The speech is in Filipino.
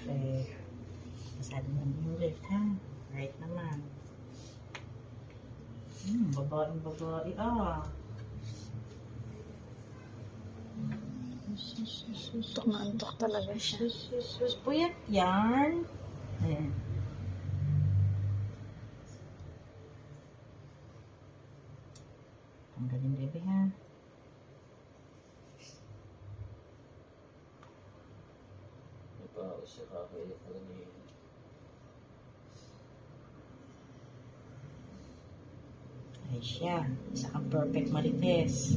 Perfect. Masabi mo yung left, ha? Right naman. Babae. Antok na antok talaga siya. Sus. Puyat yan. Ayan. Tanggalin, bebe, ha? Siya kakailit na lang yun. Ay siya. Isa kang perfect marites.